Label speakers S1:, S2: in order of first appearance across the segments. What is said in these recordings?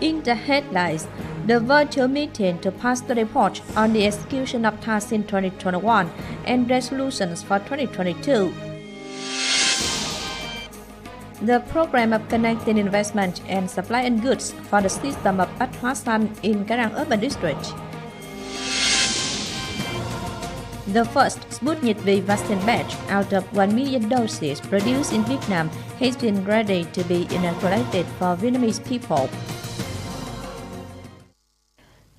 S1: In the headlines, the virtual meeting to pass the report on the execution of tasks in 2021 and resolutions for 2022. The program of connecting investment and supply and goods for the system of Bách Hóa Xanh in Karang Urban District. The first Sputnik V vaccine batch out of 1 million doses produced in Vietnam has been ready to be inoculated for Vietnamese people.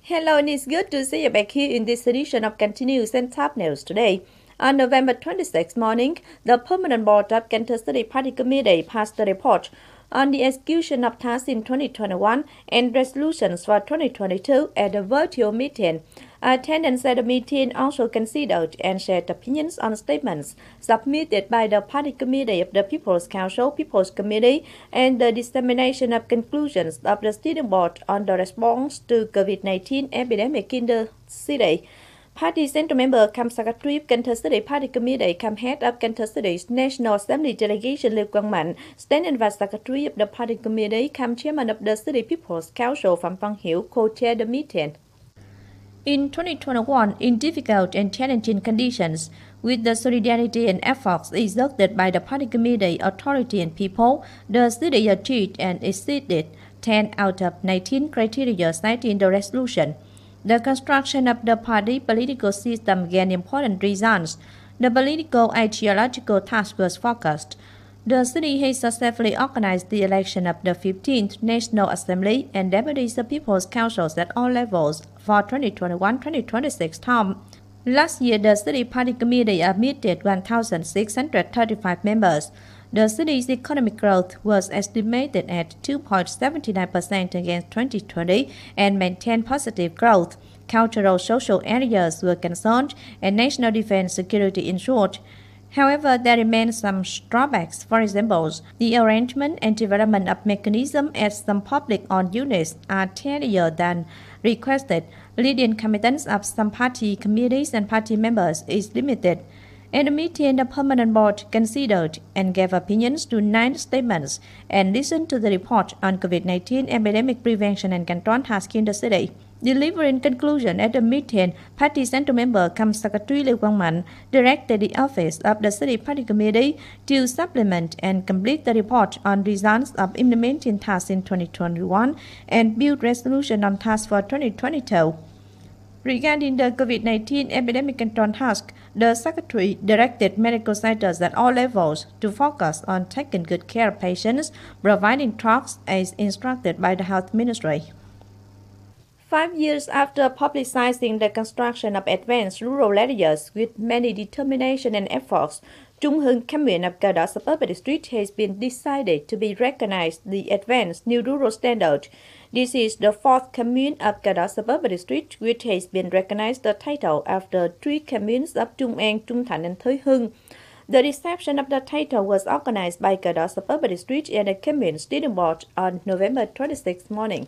S1: Hello, and it's good to see you back here in this edition of Continuous and Top News today. On November 26 morning, the Permanent Board of Cần Thơ Study Party Committee passed the report on the execution of tasks in 2021 and resolutions for 2022 at a virtual meeting. Attendants at the meeting also considered and shared opinions on statements submitted by the Party Committee of the People's Council, People's Committee, and the dissemination of conclusions of the Steering Board on the response to COVID-19 epidemic in the city. Party Central Member Cam Secretary of Cần Thơ Study Party Committee, Cam Head of Cần Thơ Study's National Assembly Delegation Lưu Quang Mạnh, Standing Vice Secretary of the Party Committee, Cam Chairman of the Study People's Council Phạm Văn Hiểu co-chaired the meeting. In 2021, in difficult and challenging conditions, with the solidarity and efforts exerted by the Party Committee, authority and people, the study achieved and exceeded 10 out of 19 criteria cited in the resolution. The construction of the party political system gained important results. The political ideological task was focused. The city has successfully organized the election of the 15th National Assembly and deputies of People's Councils at all levels for 2021-2026 term. Last year, the City Party Committee admitted 1,635 members. The city's economic growth was estimated at 2.79% against 2020 and maintained positive growth. Cultural social areas were concerned and national defense security ensured. However, there remain some drawbacks. For example, the arrangement and development of mechanisms at some public-owned units are tardier than requested. Leading competence of some party committees and party members is limited. At the meeting, the Permanent Board considered and gave opinions to 9 statements and listened to the report on COVID-19 epidemic prevention and control task in the city. Delivering conclusion at the meeting, Party Central Member Cam Secretary Lưu Quang Mạnh directed the office of the City Party Committee to supplement and complete the report on results of implementing tasks in 2021 and build resolution on tasks for 2022. Regarding the COVID-19 epidemic control task, the Secretary directed medical centers at all levels to focus on taking good care of patients, providing drugs as instructed by the Health Ministry. 5 years after publicizing the construction of advanced rural areas with many determination and efforts, Trung Hưng commune of Cờ Đỏ Suburban District has been decided to be recognized the advanced new rural standard. This is the 4th commune of Cờ Đỏ Suburban District which has been recognized the title after 3 communes of Trung An, Trung Thành and Thới Hưng. The reception of the title was organized by Cờ Đỏ Suburban District and the commune Steering Board on November 26 morning.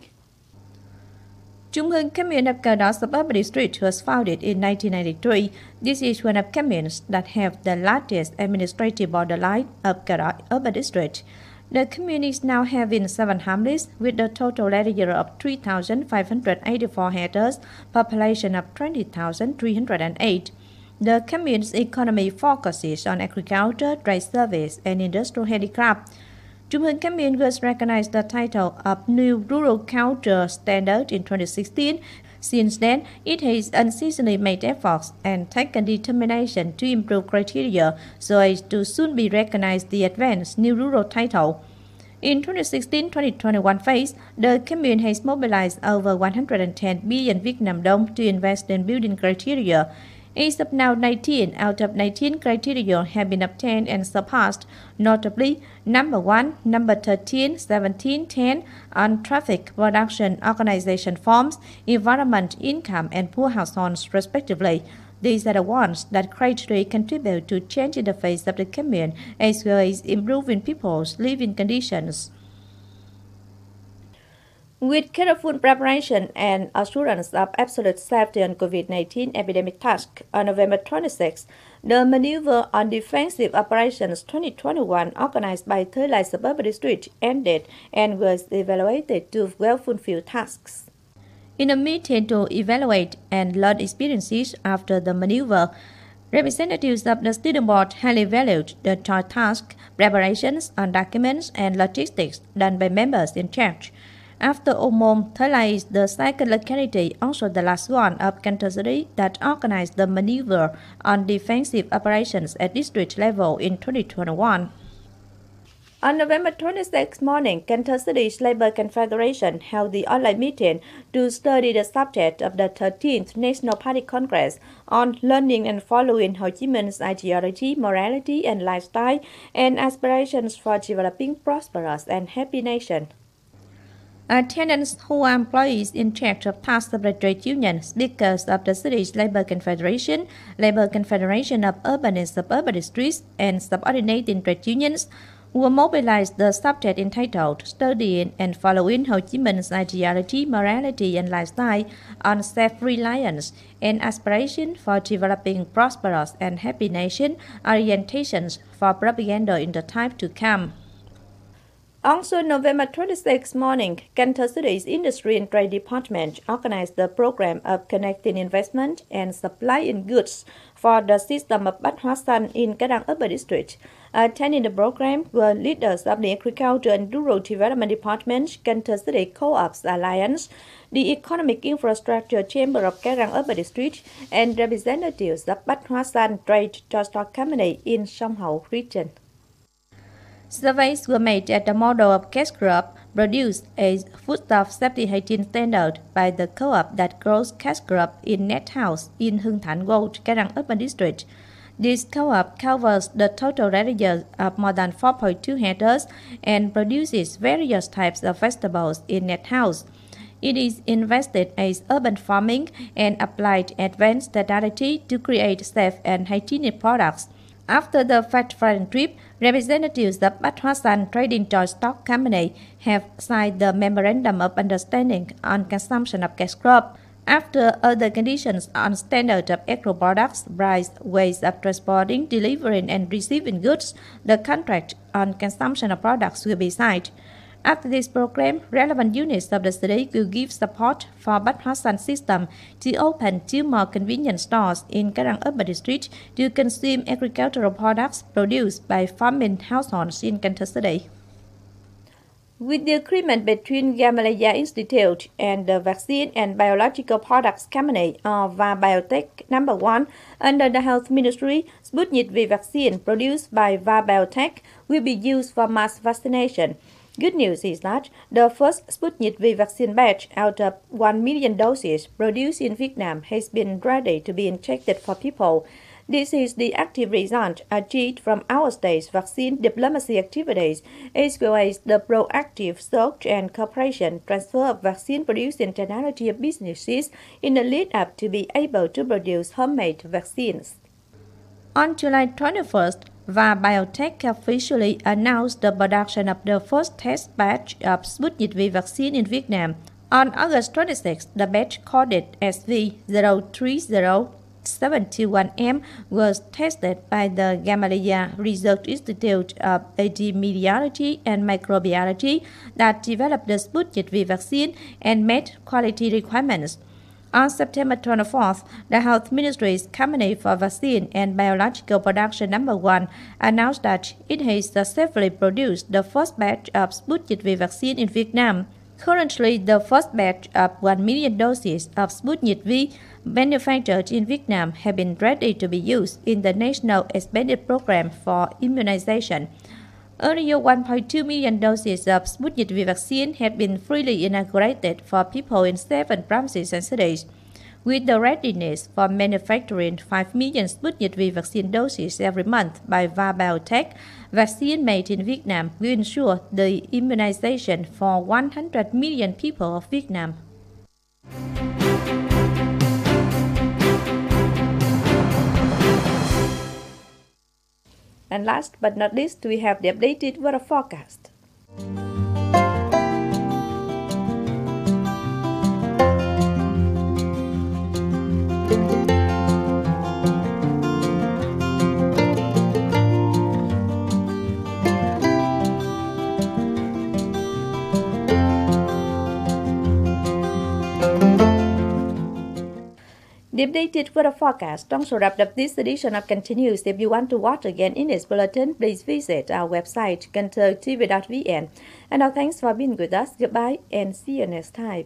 S1: Trung Hưng commune of Cờ Đỏ Suburban District was founded in 1993. This is one of communes that have the largest administrative borderline of Cờ Đỏ Urban District. The commune is now having 7 hamlets with a total area of 3,584 hectares, population of 20,308. The commune's economy focuses on agriculture, trade service, and industrial handicraft. Trung Hưng commune was recognized the title of New Rural Culture Standard in 2016. Since then, it has unceasingly made efforts and taken determination to improve criteria so as to soon be recognized the advanced New Rural title. In 2016-2021 phase, the commune has mobilized over 110 billion Vietnam dong to invest in building criteria. As of now, 19 out of 19 criteria have been obtained and surpassed, notably number 1, number 13, 17, 10 on traffic, production, organization forms, environment, income, and poor households, respectively. These are the ones that greatly contribute to changing the face of the commune as well as improving people's living conditions. With careful preparation and assurance of absolute safety on COVID-19 epidemic task, on November 26, The Maneuver on Defensive Operations 2021, organized by Thới Lai Suburban District, ended and was evaluated to well fulfill tasks. In a meeting to evaluate and learn experiences after the maneuver, representatives of the student board highly valued the joint task, preparations on documents and logistics done by members in charge. After Omom, Thới Lai is the second locality, also the last one of Cần Thơ City, that organized the maneuver on defensive operations at district level in 2021. On November 26 morning, Cần Thơ City's Labour Confederation held the online meeting to study the subject of the 13th National Party Congress on learning and following Ho Chi Minh's ideology, morality and lifestyle, and aspirations for developing prosperous and happy nation. Attendants who are employees in charge of tasks of the trade union, speakers of the city's Labour Confederation of urban and suburban districts, and subordinating trade unions, will mobilize the subject entitled Studying and Following Ho Chi Minh's Ideology, Morality and Lifestyle on Self-Reliance and Aspiration for Developing Prosperous and Happy Nation, Orientations for Propaganda in the Time to Come. Also, November 26 morning, Cần Thơ City's Industry and Trade Department organized the program of connecting investment and supply in goods for the system of Bát Hóa Xanh in Cái Răng Urban District. Attending the program were leaders of the Agriculture and Rural Development Department, Cần Thơ City Co-ops Alliance, the Economic Infrastructure Chamber of Cái Răng Urban District, and representatives of Bát Hóa Xanh Trade Transport Company in Sông Hậu region. Surveys were made at the model of cash crop, produced a foodstuff safety hygiene standard by the co-op that grows cash crop in net house in Hưng Thạnh Road, Cái Răng Urban District. This co-op covers the total area of more than 4.2 hectares and produces various types of vegetables in net house. It is invested as urban farming and applied advanced technology to create safe and hygienic products. After the fact-finding trip, representatives of Bát Hóa Xanh Trading Joint Stock Company have signed the Memorandum of Understanding on Consumption of Cash Crop. After other conditions on standard of agro products, price, ways of transporting, delivering and receiving goods, the contract on consumption of products will be signed. After this program, relevant units of the city will give support for Bát Hóa Xanh system to open 2 more convenience stores in Cái Răng Urban District to consume agricultural products produced by farming households in Cần Thơ City. With the agreement between Gamaleya Institute and the Vaccine and Biological Products Company, or VA Biotech No. 1, under the Health Ministry, Sputnik V vaccine produced by VA Biotech will be used for mass vaccination. Good news is that the first Sputnik V vaccine batch out of 1 million doses produced in Vietnam has been ready to be injected for people. This is the active result achieved from our state's vaccine diplomacy activities, as well as the proactive search and cooperation transfer of vaccine-producing technology of businesses in the lead-up to be able to produce homemade vaccines. On July 21st, VA Biotech officially announced the production of the first test batch of Sputnik V vaccine in Vietnam. On August 26, the batch coded SV030721M was tested by the Gamaleya Research Institute of Epidemiology and Microbiology that developed the Sputnik V vaccine and met quality requirements. On September 24th, the Health Ministry's Company for Vaccine and Biological Production No. 1 announced that it has successfully produced the first batch of Sputnik V vaccine in Vietnam. Currently, the first batch of 1 million doses of Sputnik V manufactured in Vietnam have been ready to be used in the National Expanded Program for Immunization. Earlier, 1.2 million doses of Sputnik V vaccine had been freely inoculated for people in 7 provinces and cities. With the readiness for manufacturing 5 million Sputnik V vaccine doses every month by VA Biotech, vaccine made in Vietnam will ensure the immunization for 100 million people of Vietnam. And last but not least, we have the updated weather forecast. The updated weather forecast also wrapped up this edition of Continues. If you want to watch again in its bulletin, please visit our website, canthotv.vn. And now thanks for being with us. Goodbye and see you next time.